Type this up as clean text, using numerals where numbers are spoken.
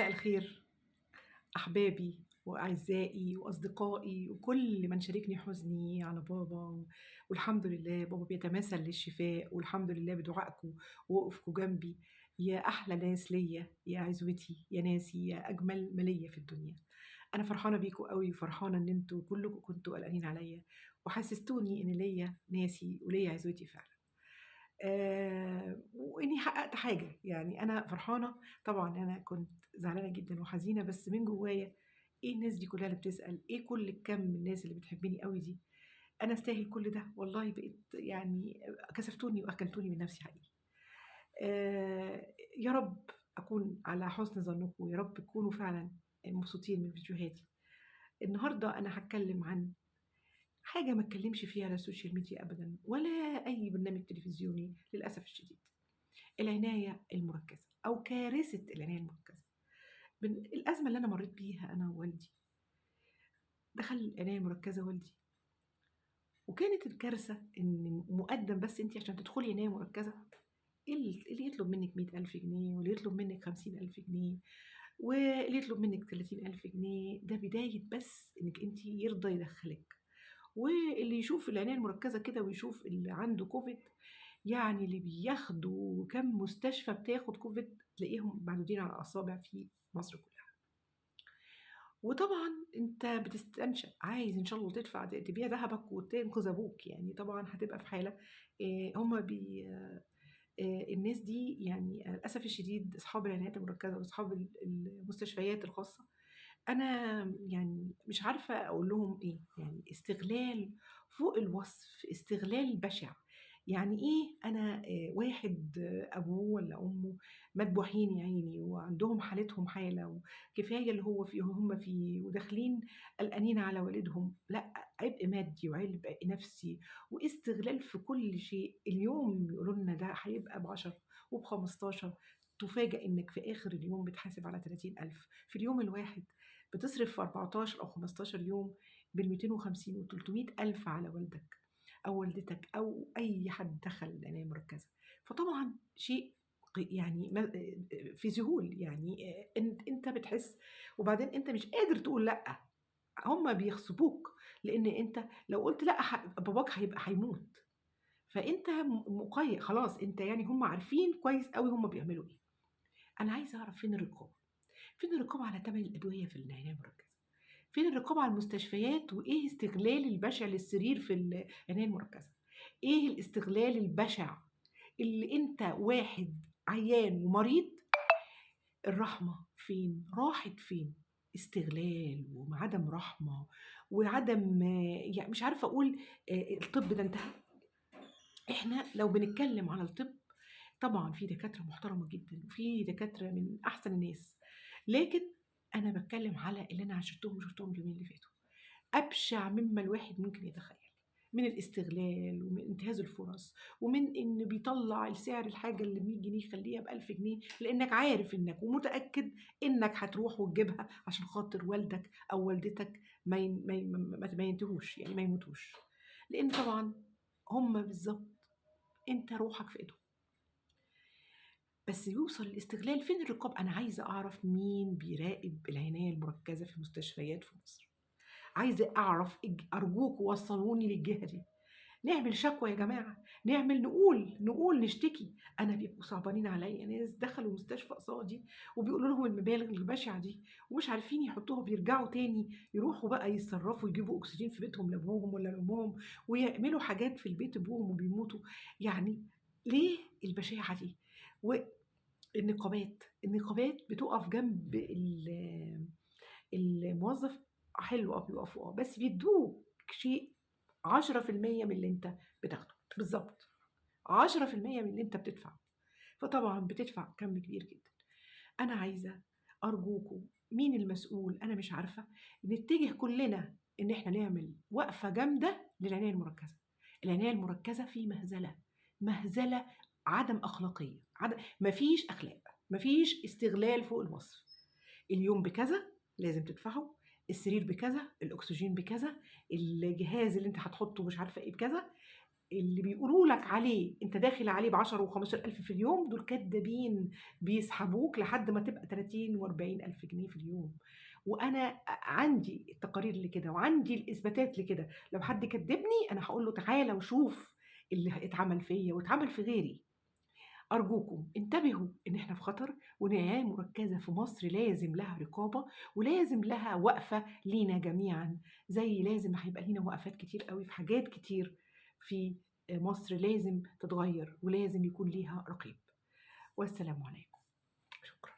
مساء الخير أحبابي وأعزائي وأصدقائي وكل من شاركني حزني على بابا. والحمد لله بابا بيتمثل للشفاء، والحمد لله بدعائكم ووقفكم جنبي. يا أحلى ناس ليا، يا عزوتي، يا ناسي، يا أجمل مالية في الدنيا. أنا فرحانة بيكم قوي، وفرحانة إن انتوا كلكم كنتوا قلقانين عليا وحسستوني إن ليا ناسي وليا عزوتي فعلا. وإني حققت حاجة، يعني أنا فرحانة. طبعًا أنا كنت زعلانة جدًا وحزينة، بس من جوايا إيه الناس دي كلها اللي بتسأل، إيه كل الكم من الناس اللي بتحبني أوي دي، أنا أستاهل كل ده، والله بقيت يعني كسفتوني وأكلتوني من نفسي حقيقي. يا رب أكون على حسن ظنكم، ويا رب تكونوا فعلًا مبسوطين من فيديوهاتي. النهارده أنا هاتكلم عن حاجة ما اتكلمش فيها لا السوشيال ميديا أبدًا، ولا أي برنامج تلفزيوني للأسف الشديد. العناية المركزة أو كارثة العناية المركزة. الأزمة اللي أنا مريت بيها أنا ووالدي، دخل العناية المركزة والدي، وكانت الكارثة إن مقدم بس أنتِ عشان تدخلي عناية مركزة اللي يطلب منِّك 100.000 جنيه، واللي يطلب منِّك 50.000 جنيه، واللي يطلب منِّك 30.000 جنيه، ده بداية بس إنِّك أنتِ يرضى يدخّلِك. واللي يشوف العناية المركزة كده ويشوف اللي عنده كوفيد، يعني اللي بياخدوا كام مستشفى بتاخد كوفيد تلاقيهم معدودين على الأصابع في مصر كلها. وطبعًا أنت بتستنشق، عايز إن شاء الله تدفع تبيع دهبك وتنقذ أبوك، يعني طبعًا هتبقى في حالة هُم بي الناس دي يعني للأسف الشديد أصحاب العنايات المركزة وأصحاب المستشفيات الخاصة، أنا يعني مش عارفة أقول لهم إيه، يعني استغلال فوق الوصف، استغلال بشع. يعني إيه أنا واحد أبوه والّا أمه مدبوحين يا عيني وعندهم حالتهم حالة، وكفاية اللي هو فيه هم فيه وداخلين قلقانين على والدهم، لأ عبء مادي وعبء نفسي واستغلال في كل شيء. اليوم يقولوا لنا ده هيبقى ب10 وب15، تُفاجأ إنك في آخر اليوم بتحاسب على 30.000 في اليوم الواحد. بتصرف في 14 أو 15 يوم بال250 و300 ألف على والدك أو والدتك أو أي حد دخل العناية المركزة. فطبعًا شيء يعني في ذهول، يعني أنت بتحس، وبعدين أنت مش قادر تقول لأ، هم بيغصبوك، لإن أنت لو قُلت لأ باباك هيموت، فأنت مُقيّد خلاص، أنت يعني هم عارفين كويس أوي هم بيعملوا إيه. أنا عايزة أعرف فين الرقابة؟ فين الرقابة على تَمَن الأدوية في العناية المركزة؟ فين الرقابة على المستشفيات، وإيه استغلال البشع للسرير في العناية المركزة؟ إيه الاستغلال البشع اللي أنت واحد عيان ومريض، الرحمة فين؟ راحت فين؟ استغلال وعدم رحمة وعدم يعني مش عارفة أقول الطب ده انتهى. إحنا لو بنتكلم على الطب، طبعًا في دكاترة محترمة جدًا، وفي دكاترة من أحسن الناس، لكن أنا باتكلم على اللي أنا عاشرتهم وشُفتهم اليومين اللي فاتوا، أبشع مما الواحد ممكن يتخيل، من الاستغلال ومن انتهاز الفُرَص، ومن إن بيطلّع السعر الحاجة اللي ب100 جنيه يخلّيها ب1000 جنيه، لإنّك عارف إنّك ومتأكد إنّك هتروح وتجيبها عشان خاطر والدك أو والدتك ما ينتهوش، يعني ما يموتوش، لإن طبعًا هم بالضبط أنت روحك في إيدهم. بس يوصل الاستغلال، فين الرقابة؟ أنا عايزة أعرف مين بيراقب العناية المركزة في المستشفيات في مصر، عايزة أعرف أرجوكم وصّلوني للجهة دي، نعمل شكوى يا جماعة، نقول نشتكي. أنا بيبقوا صعبانين عليّا ناس دخلوا مستشفى قصادي وبيقولوا لهم المبالغ البشعة دي ومش عارفين يحطوها، بيرجعوا تاني يروحوا بقى يتصرّفوا يجيبوا أكسجين في بيتهم لأبوهم والّا لأمهم، ويعملوا حاجات في البيت أبوهم وبيموتوا. يعني ليه البشاعة دي؟ النقابات بتُقف جنب الموظف، حلو بيقفوا بس بيدّوك شيء 10% من اللي أنت بتاخده، بالضبط، 10% من اللي أنت بتدفعه، فطبعًا بتدفع كَم كبير جدًا. أنا عايزة أرجوكم، مين المسؤول؟ أنا مش عارفة، نتجه كلنا إن إحنا نعمل وقفة جامدة للعناية المركزة. العناية المركزة في مهزلة، مهزلة، عدم أخلاقية، ما فيش أخلاق، ما فيش استغلال فوق الوصف. اليوم بكذا لازم تدفعه، السرير بكذا، الأكسجين بكذا، الجهاز اللي أنت هتحطه مش عارفة إيه بكذا. اللي بيقولوا لك عليه أنت داخل عليه ب10 و15,000 في اليوم، دول كدابين، بيسحبوك لحد ما تبقى 30 و40,000 جنيه في اليوم. وأنا عندي التقارير لكده وعندي الإثباتات لكده، لو حد كدبني أنا هاقول له تعالَ وشوف اللي اتعمل فيّا واتعمل في غيري. أرجوكم انتبهوا إن إحنا في خطر، وإن العناية المركزة في مصر لازم لها رقابة، ولازم لها وقفة لينا جميعًا، زي لازم هيبقى لينا وقفات كتير أوي في حاجات كتير في مصر لازم تتغيّر، ولازم يكون ليها رقيب. والسلام عليكم. شكرًا.